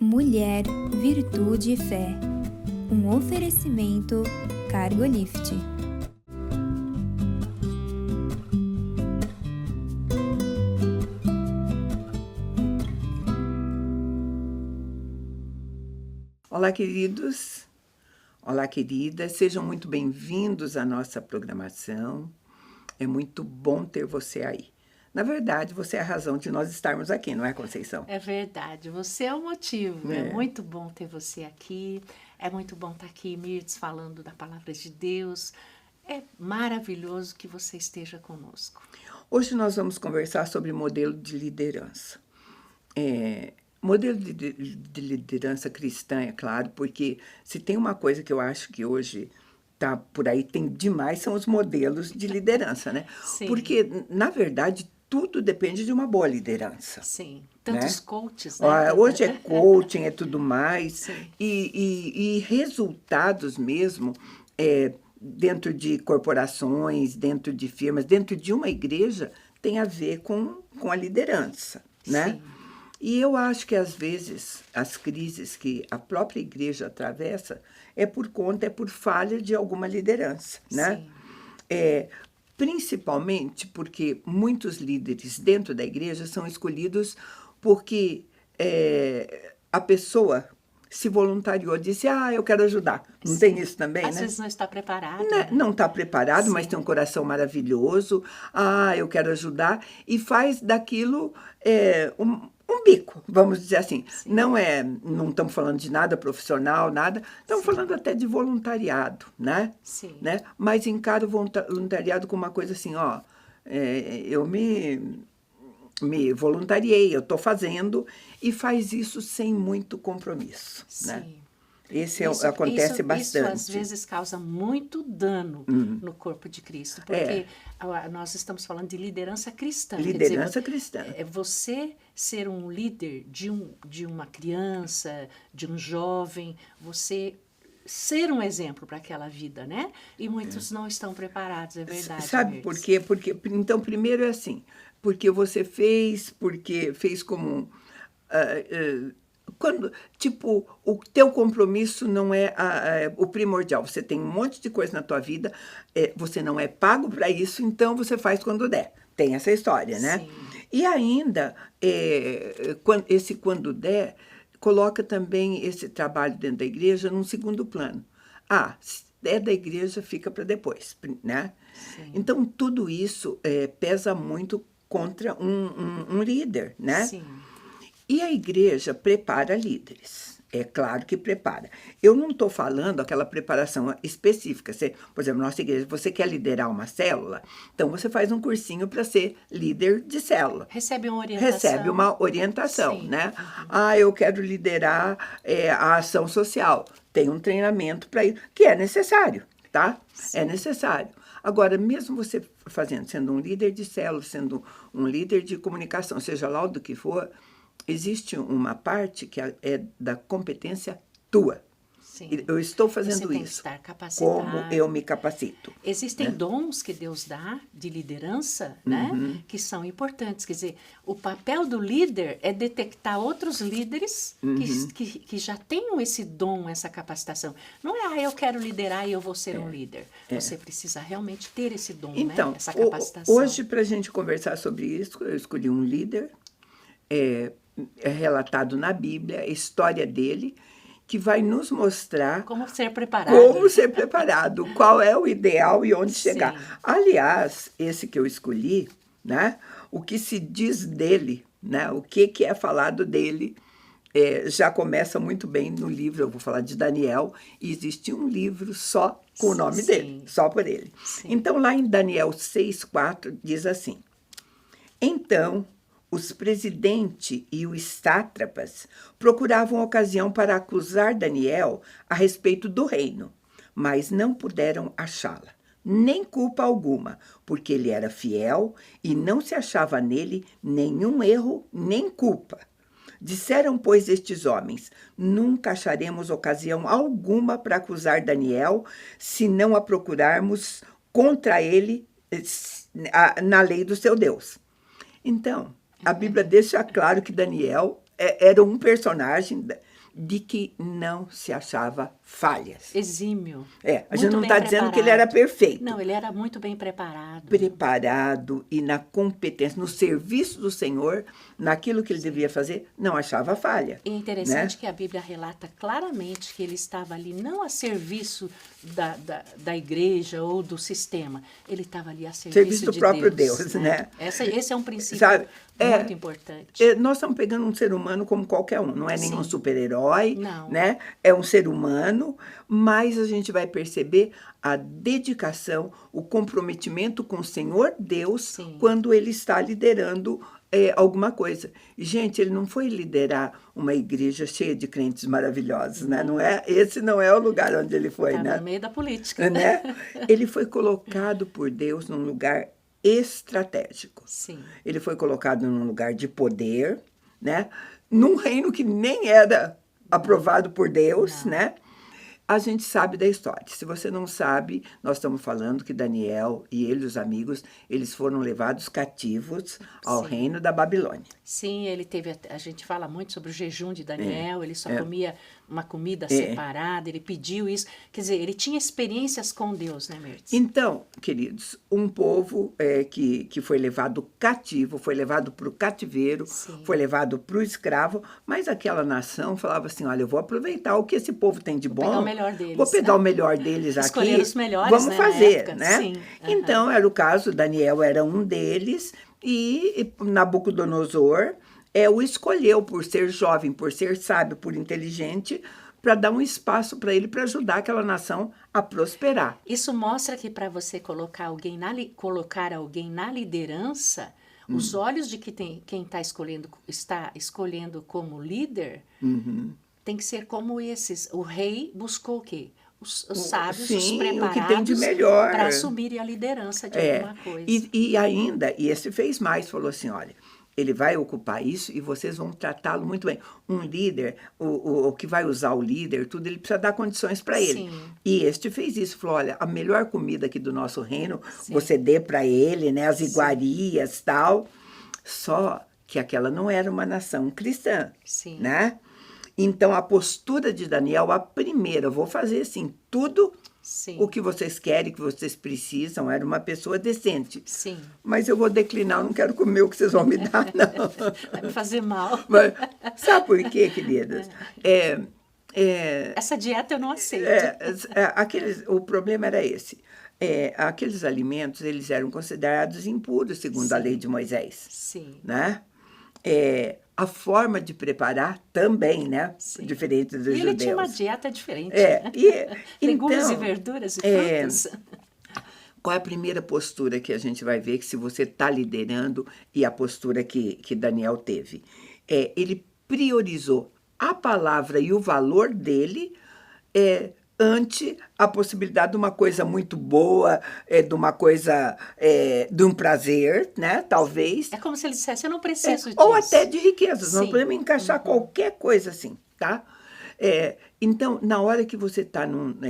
Mulher, Virtude e Fé. Um oferecimento Cargolift. Olá, queridos. Olá, queridas. Sejam muito bem-vindos à nossa programação. É muito bom ter você aí. Na verdade, você é a razão de nós estarmos aqui, não é, Conceição? É verdade, você é o motivo. É muito bom ter você aqui. É muito bom estar aqui, Mirtz, falando da palavra de Deus. É maravilhoso que você esteja conosco. Hoje nós vamos conversar sobre modelo de liderança. Modelo de liderança cristã, é claro, porque se tem uma coisa que eu acho que hoje tá por aí, tem demais, são os modelos de liderança, né? Sim. Porque, na verdade, tudo depende de uma boa liderança. Sim, tantos né? coaches, né? Hoje é coaching, é tudo mais. Sim. E resultados mesmo, dentro de corporações, dentro de firmas, dentro de uma igreja, tem a ver com a liderança, né? Sim. E eu acho que, às vezes, as crises que a própria igreja atravessa é por falha de alguma liderança, né? Sim. Principalmente porque muitos líderes dentro da igreja são escolhidos porque a pessoa se voluntariou, disse, eu quero ajudar. Não Sim. tem isso também, Às né? vezes não está preparado. Né? Não está preparado, mas Sim. tem um coração maravilhoso. Eu quero ajudar. E faz daquilo um bico, vamos dizer assim. Sim. Não estamos falando de nada profissional, nada. Estamos falando até de voluntariado, né? Sim. Né? Mas encara o voluntariado como uma coisa assim, eu me voluntariei, eu estou fazendo, e faz isso sem muito compromisso, Sim. né? Acontece bastante. Isso, às vezes, causa muito dano no corpo de Cristo, porque nós estamos falando de liderança cristã. Liderança cristã. É você ser um líder de uma criança, de um jovem, você ser um exemplo para aquela vida, né? E muitos não estão preparados, é verdade. Sabe por quê? Então, primeiro é assim, porque você fez como... o teu compromisso não é o primordial. Você tem um monte de coisa na tua vida, você não é pago para isso, então você faz quando der. Tem essa história, né? Sim. E ainda, quando der, coloca também esse trabalho dentro da igreja num segundo plano. Se é da igreja, fica para depois, né? Sim. Então, tudo isso pesa muito contra um líder, né? Sim. E a igreja prepara líderes. É claro que prepara. Eu não estou falando aquela preparação específica. Por exemplo, nossa igreja, você quer liderar uma célula? Então, você faz um cursinho para ser líder de célula. Recebe uma orientação. Recebe uma orientação, Sim. né? Eu quero liderar a ação social. Tem um treinamento para isso, que é necessário, tá? Sim. É necessário. Agora, mesmo você sendo um líder de célula, sendo um líder de comunicação, seja lá do que for, existe uma parte que é da competência tua. Sim. Eu estou fazendo você tem isso. Que estar capacitado. Como eu me capacito. Existem dons que Deus dá de liderança, né? Que são importantes. Quer dizer, o papel do líder é detectar outros líderes que já tenham esse dom, essa capacitação. Não é, eu quero liderar e eu vou ser um líder. Você precisa realmente ter esse dom, então, né? Essa capacitação. Hoje, para a gente conversar sobre isso, eu escolhi um líder, é relatado na Bíblia, a história dele, que vai nos mostrar como ser preparado, qual é o ideal e onde Sim. chegar. Aliás, esse que eu escolhi, né, o que se diz dele, né, o que é falado dele, já começa muito bem no livro. Eu vou falar de Daniel, e existe um livro só com o nome dele, só por ele. Sim. Então, lá em Daniel 6,4, diz assim: Então, os presidentes e os sátrapas procuravam ocasião para acusar Daniel a respeito do reino, mas não puderam achá-la, nem culpa alguma, porque ele era fiel e não se achava nele nenhum erro nem culpa. Disseram, pois, estes homens: nunca acharemos ocasião alguma para acusar Daniel, se não a procurarmos contra ele na lei do seu Deus. Então, a Bíblia deixa claro que Daniel era um personagem de que não se achava falhas. Exímio. A gente não está dizendo que ele era perfeito. Não, ele era muito bem preparado. Preparado e na competência, no serviço do Senhor, naquilo que ele devia fazer, não achava falha. E é interessante que a Bíblia relata claramente que ele estava ali não a serviço da igreja ou do sistema, ele estava ali a serviço do de próprio Deus, Deus, né? Esse é um princípio muito importante. Nós estamos pegando um ser humano como qualquer um, não é nenhum super-herói, Não. né? É um ser humano, mas a gente vai perceber a dedicação, o comprometimento com o Senhor Deus quando ele está liderando alguma coisa. E, gente, ele não foi liderar uma igreja cheia de crentes maravilhosos, né? Esse não é o lugar onde ele foi, né? No meio da política. Né? Ele foi colocado por Deus num lugar estratégico. Sim. Ele foi colocado num lugar de poder, né? Num reino que nem era aprovado por Deus, né? A gente sabe da história. Se você não sabe, nós estamos falando que Daniel e ele, os amigos, eles foram levados cativos ao reino da Babilônia. Sim, ele teve, a gente fala muito sobre o jejum de Daniel, ele só comia uma comida separada, ele pediu isso. Quer dizer, ele tinha experiências com Deus, né, Mertz? Então, queridos, um povo que foi levado cativo, foi levado para o cativeiro, foi levado para o escravo, mas aquela nação falava assim, olha, eu vou aproveitar o que esse povo tem de bom. Vou pegar o melhor deles. Vou pegar o melhor deles aqui. Escolher os melhores, vamos fazer, né? Sim. Então, era o caso, Daniel era um deles, e Nabucodonosor o escolheu por ser jovem, por ser sábio, por inteligente, para dar um espaço para ele, para ajudar aquela nação a prosperar. Isso mostra que para você colocar alguém na liderança, os olhos de quem está escolhendo como líder tem que ser como esses. O rei buscou o quê? Os sábios, os preparados, o que tem de melhor para assumirem a liderança de alguma coisa. E ainda, esse fez mais, falou assim, olha, ele vai ocupar isso e vocês vão tratá-lo muito bem. Um líder, o que vai usar o líder, tudo, ele precisa dar condições para ele. E este fez isso, falou, olha, a melhor comida aqui do nosso reino, você dê para ele, né, as iguarias, tal. Só que aquela não era uma nação cristã, né? Então, a postura de Daniel, a primeira, vou fazer assim, tudo o que vocês querem, que vocês precisam, era uma pessoa decente. Mas eu vou declinar, eu não quero comer o que vocês vão me dar, não. Vai me fazer mal. Mas, sabe por quê, queridas? Essa dieta eu não aceito. O problema era esse. Aqueles alimentos, eles eram considerados impuros, segundo a lei de Moisés. Né? A forma de preparar também, né? Diferente dos judeus. E ele tinha uma dieta diferente. Né? Legumes e verduras e frutas. Qual é a primeira postura que a gente vai ver que se você está liderando e a postura que Daniel teve? Ele priorizou a palavra e o valor dele ante a possibilidade de uma coisa muito boa, de uma coisa, de um prazer, né? Talvez. É como se ele dissesse, eu não preciso disso. Ou até de riquezas, nós podemos encaixar qualquer coisa assim, tá? Então, na hora que você está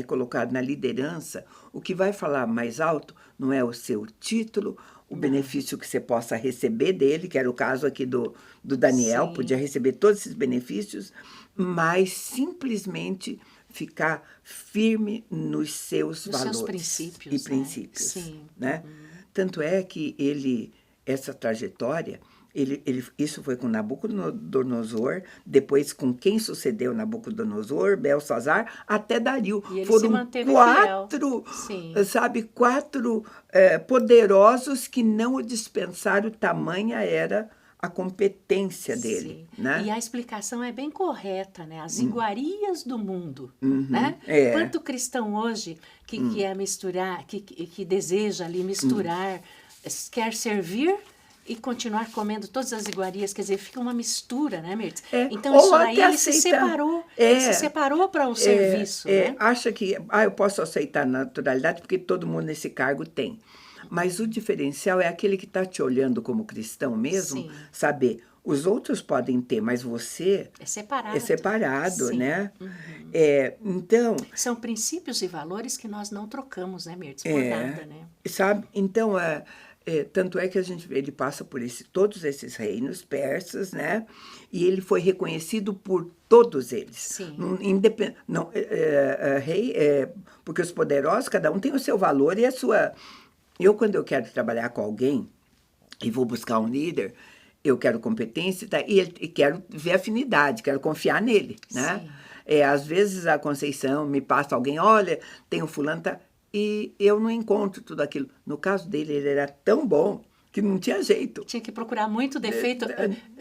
colocado na liderança, o que vai falar mais alto não é o seu título, o benefício que você possa receber dele, que era o caso aqui do Daniel, podia receber todos esses benefícios, mas simplesmente ficar firme nos seus valores princípios, e princípios, né? Tanto é que essa trajetória, isso foi com Nabucodonosor, depois com quem sucedeu Nabucodonosor, Belsazar, até Dario. E ele foram se manteve quatro poderosos que não o dispensaram, tamanha era a competência dele, né? E a explicação é bem correta, né? As iguarias do mundo, né? Quanto cristão hoje que quer misturar, que deseja ali misturar, quer servir e continuar comendo todas as iguarias, quer dizer, fica uma mistura, né, Mertz? Então, isso aí ele se separou. Ele se separou para um serviço, né? Acha que eu posso aceitar a naturalidade porque todo mundo nesse cargo tem. Mas o diferencial é aquele que está te olhando como cristão mesmo, saber, os outros podem ter, mas você é separado. né? Então... São princípios e valores que nós não trocamos, né, Mertz? Por nada, né? Sabe? Então, Tanto é que a gente vê, ele passa por todos esses reinos persas, né? E ele foi reconhecido por todos eles. Sim. Não, porque os poderosos, cada um tem o seu valor e a sua... quando eu quero trabalhar com alguém e vou buscar um líder, eu quero competência e quero ver afinidade, quero confiar nele, né? Às vezes a Conceição me passa alguém, olha, tem um fulano, tá, e eu não encontro tudo aquilo. No caso dele, ele era tão bom que não tinha jeito. Tinha que procurar muito defeito.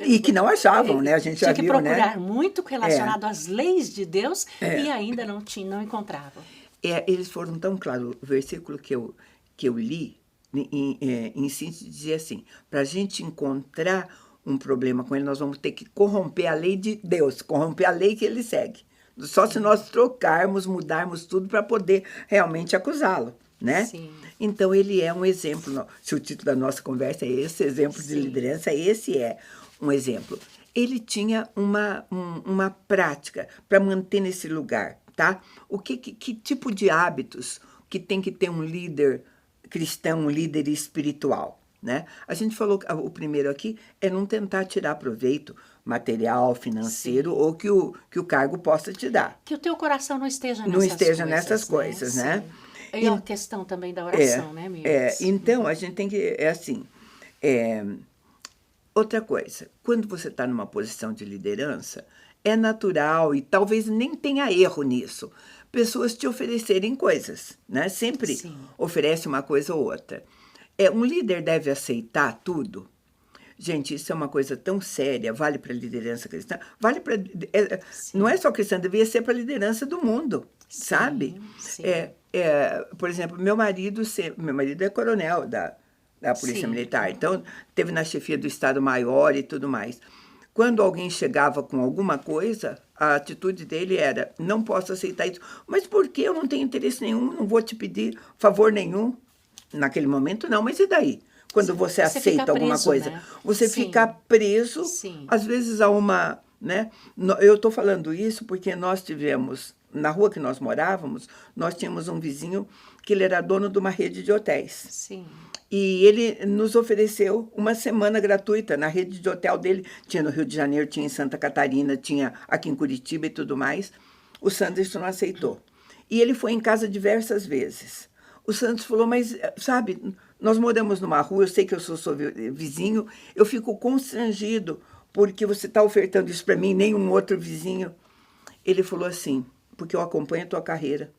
E que não achavam, né? A gente já viu, né? Tinha que procurar muito relacionado às leis de Deus e ainda não encontravam. Eles foram tão claros. O versículo que eu li, em síntese, dizia assim, para a gente encontrar um problema com ele, nós vamos ter que corromper a lei de Deus, corromper a lei que ele segue. Só se nós trocarmos, mudarmos tudo para poder realmente acusá-lo, né? Sim. Então, ele é um exemplo. Se o título da nossa conversa é esse, exemplo de liderança, esse é um exemplo. Ele tinha uma prática para manter nesse lugar, tá? Que tipo de hábitos que tem que ter um líder cristão, um líder espiritual, né? A gente falou, o primeiro aqui é não tentar tirar proveito material, financeiro, ou que o cargo possa te dar. Que o teu coração não esteja nessas coisas, né? E a questão também da oração, né, Miriam? Então, a gente tem que... outra coisa, quando você está numa posição de liderança, é natural, e talvez nem tenha erro nisso, pessoas te oferecerem coisas, né? Sempre oferece uma coisa ou outra. Um líder deve aceitar tudo? Gente, isso é uma coisa tão séria, vale para a liderança cristã, vale para... não é só cristã, devia ser para a liderança do mundo, sabe? Sim. Por exemplo, meu marido é coronel da Polícia Militar, então teve na chefia do Estado-Maior e tudo mais. Quando alguém chegava com alguma coisa, a atitude dele era, não posso aceitar isso. Mas por que? Eu não tenho interesse nenhum, não vou te pedir favor nenhum. Naquele momento, não, mas e daí? Quando você aceita alguma coisa, né? Você fica preso, às vezes, a uma... né? Eu estou falando isso porque nós tivemos, na rua que nós morávamos, nós tínhamos um vizinho que ele era dono de uma rede de hotéis. Sim. E ele nos ofereceu uma semana gratuita na rede de hotel dele. Tinha no Rio de Janeiro, tinha em Santa Catarina, tinha aqui em Curitiba e tudo mais. O Sanderson não aceitou. E ele foi em casa diversas vezes. O Santos falou, mas, sabe, nós moramos numa rua, eu sei que eu sou seu vizinho, eu fico constrangido porque você está ofertando isso para mim, nenhum outro vizinho. Ele falou assim, porque eu acompanho a tua carreira,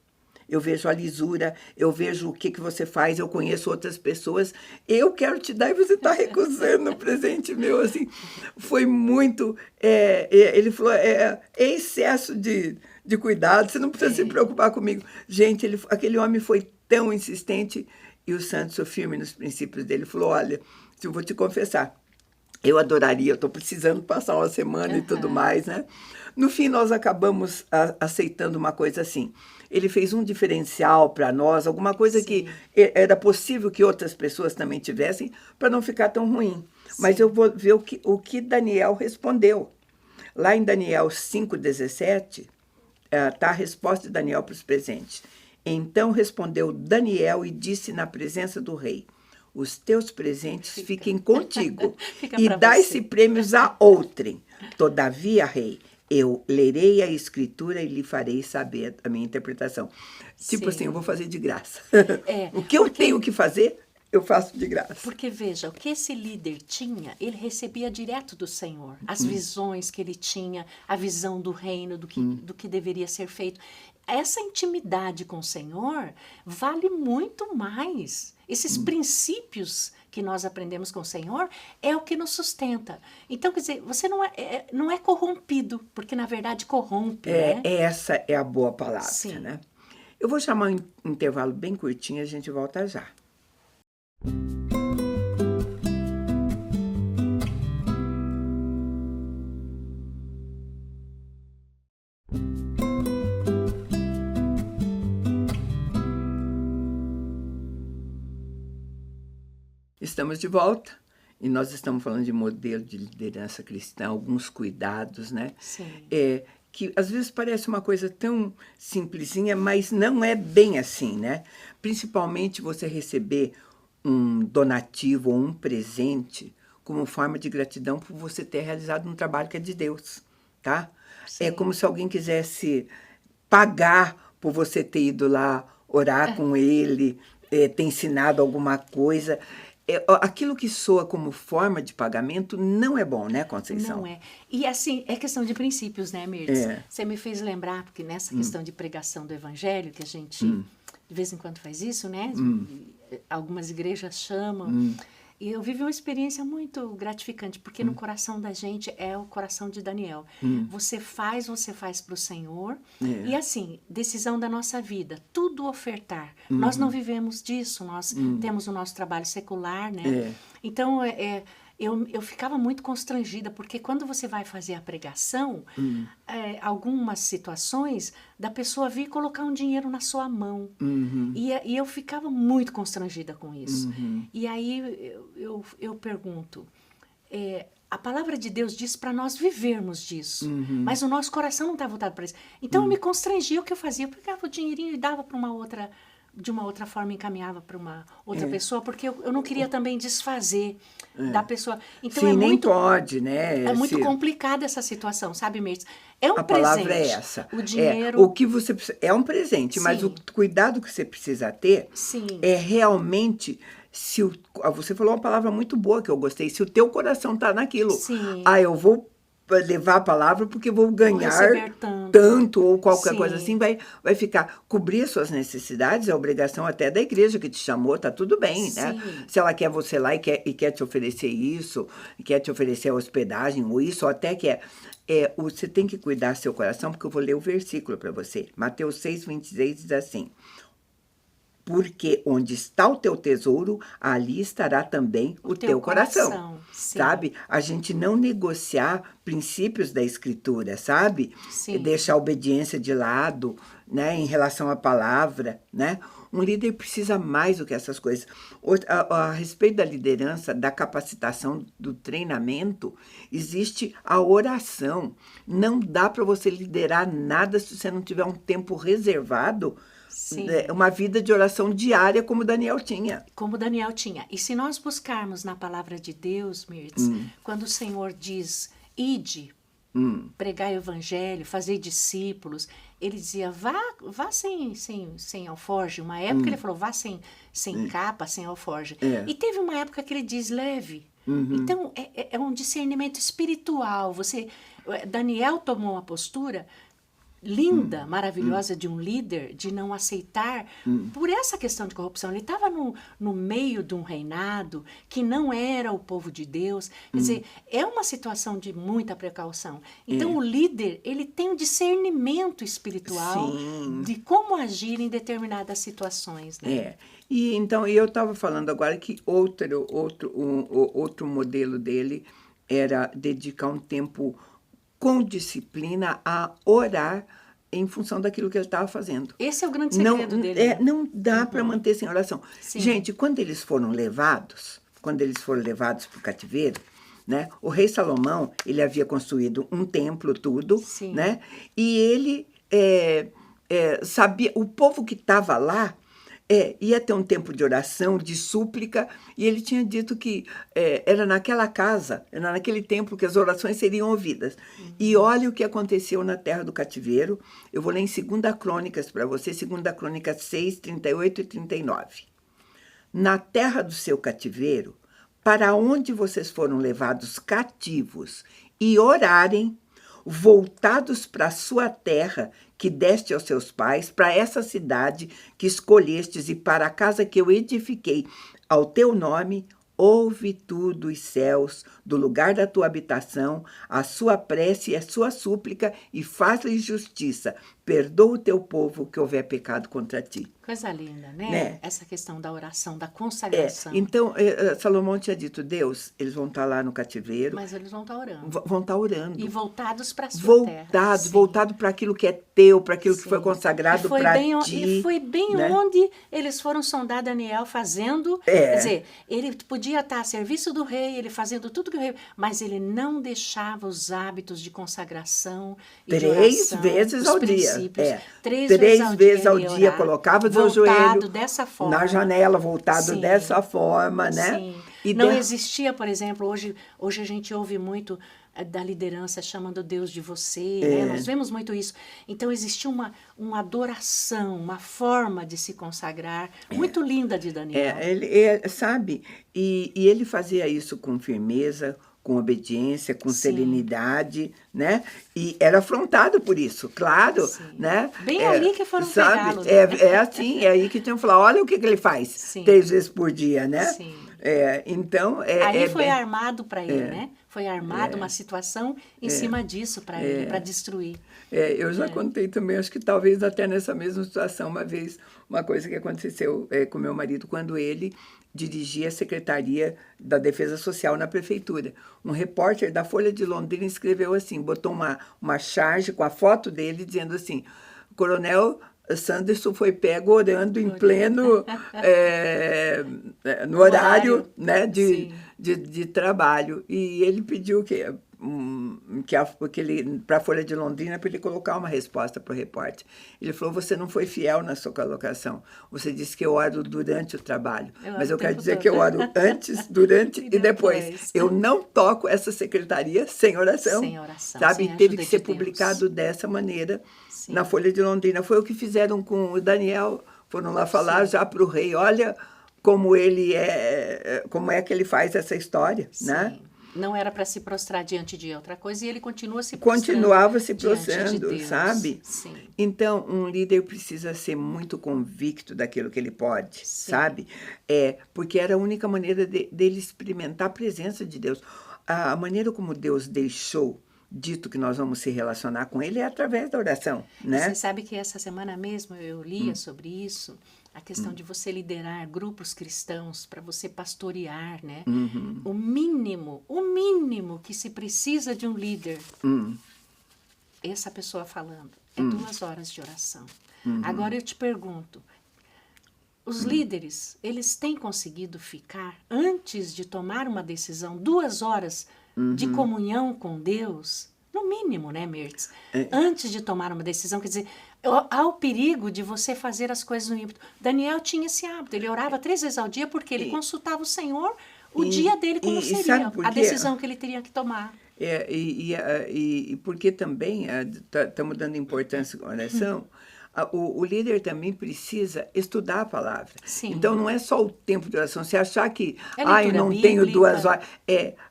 eu vejo a lisura, eu vejo o que você faz, eu conheço outras pessoas, eu quero te dar e você está recusando um presente meu, assim. Foi muito... ele falou, excesso de cuidado, você não precisa se preocupar comigo. Gente, aquele homem foi tão insistente, e o Santos, o firme nos princípios dele, falou, olha, eu vou te confessar, eu adoraria, eu estou precisando passar uma semana e tudo mais, né? No fim, nós acabamos aceitando uma coisa assim. Ele fez um diferencial para nós, alguma coisa que era possível que outras pessoas também tivessem, para não ficar tão ruim. Mas eu vou ver o que Daniel respondeu. Lá em Daniel 5,17, está a resposta de Daniel para os presentes. Então respondeu Daniel e disse na presença do rei, os teus presentes fiquem contigo e dai-se prêmios a outrem. Todavia, rei, eu lerei a escritura e lhe farei saber a minha interpretação. Tipo assim, eu vou fazer de graça. O que eu tenho que fazer, eu faço de graça. Porque, veja, o que esse líder tinha, ele recebia direto do Senhor. As visões que ele tinha, a visão do reino, do que deveria ser feito. Essa intimidade com o Senhor vale muito mais. Esses princípios que nós aprendemos com o Senhor é o que nos sustenta. Então, quer dizer, você não é corrompido, porque, na verdade, corrompe, né? Essa é a boa palavra, né? Eu vou chamar um intervalo bem curtinho e a gente volta já. Estamos de volta e nós estamos falando de modelo de liderança cristã, alguns cuidados, né? Sim. Que às vezes parece uma coisa tão simplesinha, mas não é bem assim, né? Principalmente você receber um donativo ou um presente como forma de gratidão por você ter realizado um trabalho que é de Deus, tá? Sim. É como se alguém quisesse pagar por você ter ido lá orar com ele, ter ensinado alguma coisa. Aquilo que soa como forma de pagamento não é bom, né, Conceição? Não é. E assim, é questão de princípios, né, Mirtz? É. Você me fez lembrar, porque nessa questão de pregação do evangelho, que a gente de vez em quando faz isso, né? Algumas igrejas chamam. E eu vivi uma experiência muito gratificante, porque no coração da gente é o coração de Daniel. Você faz para o Senhor. E assim, decisão da nossa vida, tudo ofertar. Nós não vivemos disso, nós temos o nosso trabalho secular, né? Então, eu ficava muito constrangida, porque quando você vai fazer a pregação, algumas situações da pessoa vir colocar um dinheiro na sua mão. E eu ficava muito constrangida com isso. E aí eu pergunto, a palavra de Deus diz para nós vivermos disso, mas o nosso coração não está voltado para isso. Então eu me constrangia, o que eu fazia? Eu pegava o dinheirinho e dava para uma outra... de uma outra forma encaminhava para uma outra pessoa, porque eu não queria também desfazer da pessoa. Então Sim, nem pode, né? É muito complicada essa situação, sabe, Mirtz? É um a presente. palavra é essa. O dinheiro... o que você precisa, é um presente, mas o cuidado que você precisa ter é realmente... você falou uma palavra muito boa que eu gostei. Se o teu coração está naquilo. Eu vou levar a palavra porque vou ganhar tanto ou qualquer coisa assim, vai ficar, cobrir as suas necessidades, é obrigação até da igreja que te chamou, tá tudo bem, né? Se ela quer você lá e quer te oferecer isso, quer te oferecer a hospedagem ou isso, ou até quer... você tem que cuidar seu coração, porque eu vou ler o versículo para você. Mateus 6:26 diz assim: porque onde está o teu tesouro, ali estará também o teu coração. Sabe? A gente não negociar princípios da Escritura, sabe? Deixar a obediência de lado, né? Em relação à palavra, né? Um líder precisa mais do que essas coisas. A respeito da liderança, da capacitação, do treinamento, existe a oração. Não dá para você liderar nada se você não tiver um tempo reservado. Uma vida de oração diária, como Daniel tinha. Como Daniel tinha. E se nós buscarmos na palavra de Deus, Mirtz, quando o Senhor diz, ide, pregar o evangelho, fazer discípulos, ele dizia, vá sem alforje. Uma época ele falou, vá sem capa, sem alforje. E teve uma época que ele diz, leve. Então, é um discernimento espiritual. Daniel tomou uma postura linda, maravilhosa de um líder, de não aceitar por essa questão de corrupção. Ele estava no meio de um reinado que não era o povo de Deus. Quer dizer, é uma situação de muita precaução. Então, o líder, ele tem um discernimento espiritual de como agir em determinadas situações. Né? E então, eu estava falando agora que outro modelo dele era dedicar um tempo com disciplina a orar em função daquilo que ele estava fazendo. Esse é o grande segredo dele. Né? Não dá para manter sem oração. Gente, quando eles foram levados para o cativeiro, né, o rei Salomão, ele havia construído um templo, tudo, né, e ele sabia, o povo que estava lá, ia ter um tempo de oração, de súplica, e ele tinha dito que era naquela casa, era naquele templo que as orações seriam ouvidas. E olha o que aconteceu na terra do cativeiro. Eu vou ler em 2 Crônicas para você, 2 Crônicas 6, 38 e 39. Na terra do seu cativeiro, para onde vocês foram levados cativos e orarem, voltados para a sua terra, que deste aos seus pais, para essa cidade que escolhestes e para a casa que eu edifiquei ao teu nome, ouve tu dos céus, do lugar da tua habitação, a sua prece e a sua súplica, e faz-lhes justiça. Perdoa o teu povo que houver pecado contra ti. Coisa linda, né? Essa questão da oração, da consagração. Então, Salomão tinha dito, Deus, eles vão estar lá no cativeiro. Mas eles vão estar orando. Vão estar orando. E voltados para a sua terra. Voltado para aquilo que é teu, para aquilo que foi consagrado para ti. E foi bem onde eles foram sondar Daniel fazendo. Quer dizer, ele podia estar a serviço do rei, ele fazendo tudo que o rei... Mas ele não deixava os hábitos de consagração e de oração. 3 vezes ao dia. 3 vezes ao ele ia dia, orar, colocava o voltado joelho dessa forma. na janela, voltado Sim. dessa forma, né? Sim. E Não existia, por exemplo, hoje a gente ouve muito da liderança chamando Deus de você, né? Nós vemos muito isso. Então existia uma adoração, uma forma de se consagrar muito linda de Daniel. sabe? E ele fazia isso com firmeza, com obediência, com Sim. serenidade, né? E era afrontado por isso, claro, Sim. né? Bem ali que foram sabe? pegá-lo, né? É assim, é aí que tem que falar, olha o que ele faz Sim. 3 vezes por dia, né? Sim. Então, Aí foi armado para ele, né? Foi armada uma situação em cima disso para ele, para destruir. Eu já contei também, acho que talvez até nessa mesma situação, uma vez, uma coisa que aconteceu com meu marido, quando ele dirigia a Secretaria da Defesa Social na Prefeitura. Um repórter da Folha de Londrina escreveu assim, botou uma charge com a foto dele, dizendo assim, Coronel Sanderson foi pego orando em pleno no horário, né, de trabalho. E ele pediu que ele para a Folha de Londrina para ele colocar uma resposta para o repórter. Ele falou, você não foi fiel na sua colocação. Você disse que eu oro durante o trabalho. Mas eu quero dizer que eu oro antes, durante e depois. Eu não toco essa secretaria sem oração. Sem oração, sabe? sem Teve que ajuda ser de Deus. publicado dessa maneira Sim. na Folha de Londrina. Foi o que fizeram com o Daniel. Foram lá falar já para o rei, olha como como é que ele faz essa história, Sim. né? Não era para se prostrar diante de outra coisa e ele continuava se prostrando, diante de Deus. sabe? Sim. Então, um líder precisa ser muito convicto daquilo que ele pode, Sim. sabe? Porque era a única maneira dele experimentar a presença de Deus. A maneira como Deus deixou dito que nós vamos se relacionar com ele é através da oração, né? Você sabe que essa semana mesmo eu lia sobre isso, a questão de você liderar grupos cristãos, para você pastorear, né? O mínimo que se precisa de um líder, essa pessoa falando, é 2 horas de oração. Agora eu te pergunto, os líderes, eles têm conseguido ficar, antes de tomar uma decisão, 2 horas de comunhão com Deus? No mínimo, né, Mertz? Antes de tomar uma decisão, quer dizer, há o perigo de você fazer as coisas no ímpeto. Daniel tinha esse hábito, ele orava 3 vezes ao dia porque ele consultava o Senhor o dia dele como seria, a decisão que ele teria que tomar. E porque também estamos dando importância à oração, o líder também precisa estudar a palavra. Sim. Então, não é só o tempo de oração. Se achar que, não bíblica. tenho 2 horas...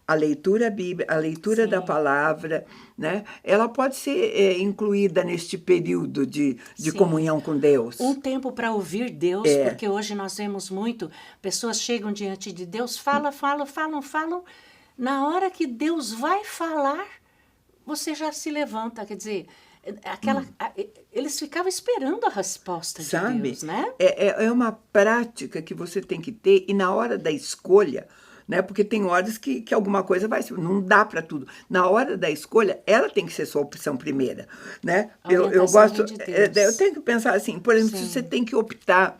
a leitura bíblica, a leitura Sim. da palavra, né? Ela pode ser incluída neste período de comunhão com Deus. Um tempo para ouvir Deus, porque hoje nós vemos muito, pessoas chegam diante de Deus, falam. Na hora que Deus vai falar, você já se levanta, quer dizer... eles ficavam esperando a resposta de Deus, né? É uma prática que você tem que ter, e na hora da escolha, né? Porque tem horas que alguma coisa não dá para tudo. Na hora da escolha, ela tem que ser sua opção primeira, né? Eu gosto, de Deus. Eu tenho que pensar assim, por exemplo, se você tem que optar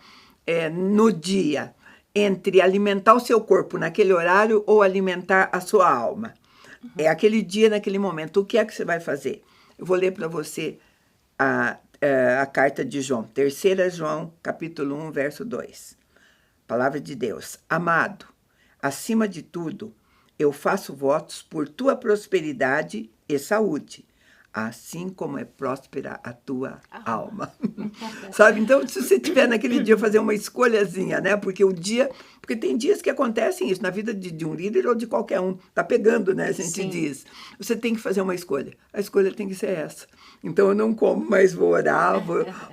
no dia entre alimentar o seu corpo naquele horário ou alimentar a sua alma. É aquele dia, naquele momento. O que é que você vai fazer? Eu vou ler para você a carta de João, 3 João, capítulo 1, verso 2. Palavra de Deus. Amado, acima de tudo, eu faço votos por tua prosperidade e saúde, assim como é próspera a tua alma. Sabe? Então, se você tiver naquele dia fazer uma escolhazinha, né? Porque tem dias que acontecem isso na vida de um líder ou de qualquer um. Tá pegando, né? A gente diz. Você tem que fazer uma escolha. A escolha tem que ser essa. Então, eu não como, mas vou orar,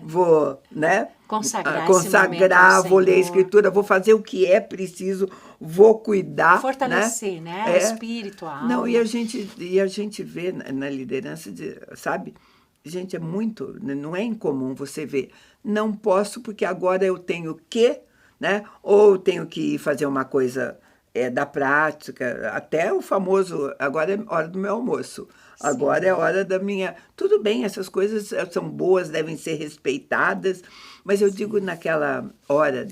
vou né? Consagrar, vou ler a Escritura, vou fazer o que é preciso, vou cuidar. Fortalecer, né? O espírito, a alma. Não, e a gente vê na liderança, sabe? Gente, não é incomum você ver. Não posso porque agora eu tenho que, né? Ou tenho que fazer uma coisa da prática, até o famoso, agora é hora do meu almoço. Sim. Agora é hora da minha... Tudo bem, essas coisas são boas, devem ser respeitadas, mas eu digo naquela hora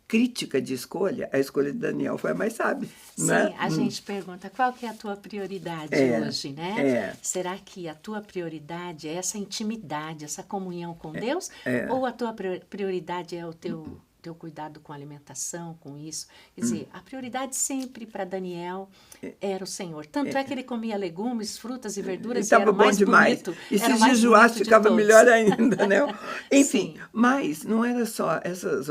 crítica de escolha, a escolha de Daniel foi a mais sábia. Sim, né? a gente pergunta qual que é a tua prioridade hoje, né? Será que a tua prioridade é essa intimidade, essa comunhão com Deus? Ou a tua prioridade é o teu cuidado com a alimentação, com isso? Quer dizer, a prioridade sempre para Daniel era o Senhor. Tanto é que ele comia legumes, frutas e verduras e era bom mais demais. bonito. E se jejuasse, ficava melhor ainda, né? Enfim, Sim. mas não era só esses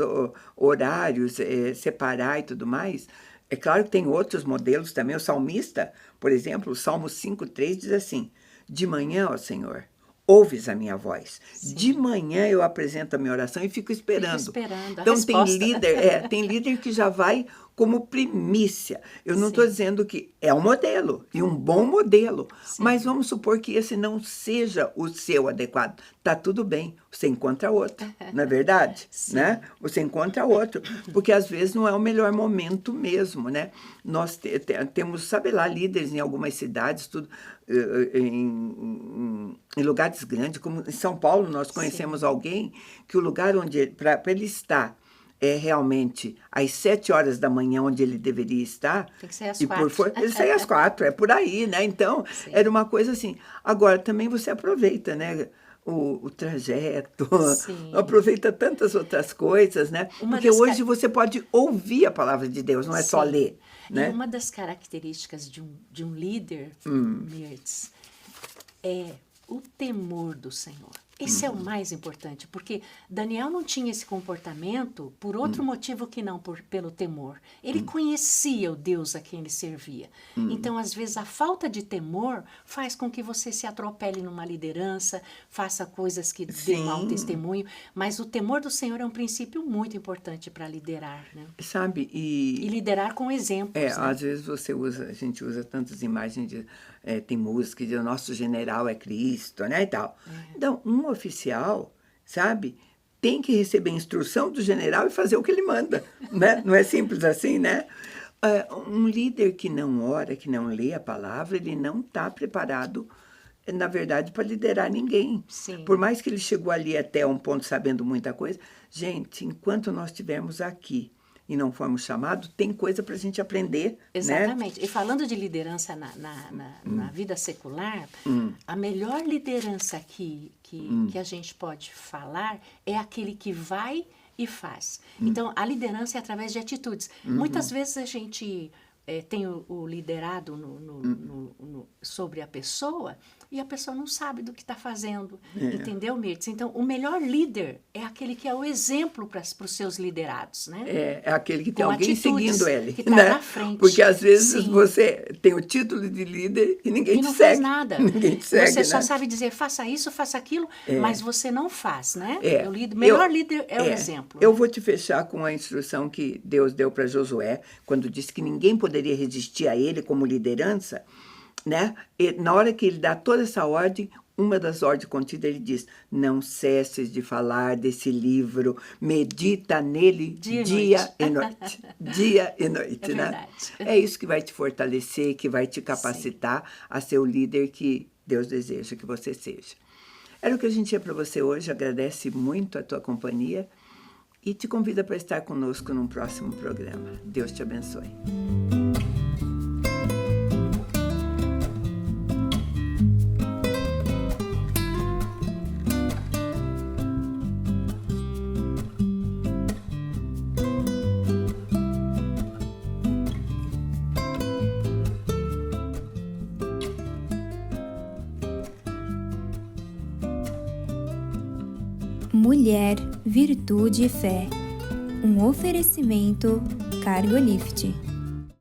horários, separar e tudo mais. É claro que tem outros modelos também. O salmista, por exemplo, o Salmo 5:3 diz assim: de manhã, ó Senhor, ouves a minha voz. Sim. De manhã eu apresento a minha oração e fico esperando. Então resposta. Tem líder que já vai como primícia. Eu não estou dizendo que é um modelo, e um bom modelo, mas vamos supor que esse não seja o seu adequado. Tá tudo bem, você encontra outro, não é verdade? Né? Você encontra outro, porque às vezes não é o melhor momento mesmo, né? Nós temos, sabe lá, líderes em algumas cidades, tudo em lugares grandes, como em São Paulo, nós conhecemos alguém que o lugar onde, para ele estar realmente às 7 horas da manhã, onde ele deveria estar. Tem que ser às 4. Ele sai às 4, é por aí, né? Então, era uma coisa assim. Agora, também você aproveita, né? O trajeto, aproveita tantas outras coisas, né? Porque hoje você pode ouvir a palavra de Deus, não é só ler. Né? E uma das características de um líder, Mirtz, é o temor do Senhor. Esse é o mais importante, porque Daniel não tinha esse comportamento por outro motivo que não pelo temor. Ele conhecia o Deus a quem ele servia. Então, às vezes, a falta de temor faz com que você se atropele numa liderança, faça coisas que dê mau testemunho, mas o temor do Senhor é um princípio muito importante para liderar, né? Sabe, e liderar com exemplos. Né? Às vezes a gente usa tantas imagens tem música de o nosso general é Cristo, né, e tal. Então, um oficial, sabe, tem que receber instrução do general e fazer o que ele manda, né? Não é simples assim, né? Um líder que não ora, que não lê a palavra, ele não está preparado, na verdade, para liderar ninguém. Sim. Por mais que ele chegou ali até um ponto sabendo muita coisa, gente, enquanto nós estivermos aqui e não formos chamados, tem coisa para a gente aprender. Exatamente. Né? E falando de liderança na vida secular, a melhor liderança que a gente pode falar é aquele que vai e faz. Então, a liderança é através de atitudes. Muitas vezes a gente tem o liderado sobre a pessoa e a pessoa não sabe do que está fazendo. Entendeu, Mirtz? Então, o melhor líder é aquele que é o exemplo para os seus liderados. Né? É aquele que tem alguém seguindo ele. Que está né? na frente. Porque às vezes você tem o título de líder e ninguém te segue. E não faz nada. Ninguém te segue, você só né? sabe dizer, faça isso, faça aquilo, mas você não faz, né? O melhor líder é o exemplo. Eu vou te fechar com a instrução que Deus deu para Josué, quando disse que ninguém poderia resistir a ele como liderança, né? E na hora que ele dá toda essa ordem, uma das ordens contidas, ele diz: não cesses de falar desse livro, medita nele dia e noite. Dia e noite, né? Verdade. É isso que vai te fortalecer, que vai te capacitar a ser o líder que Deus deseja que você seja. Era o que a gente tinha para você hoje. Agradece muito a tua companhia e te convida para estar conosco num próximo programa. Deus te abençoe. Mulher, Virtude e Fé. Um oferecimento Cargolift.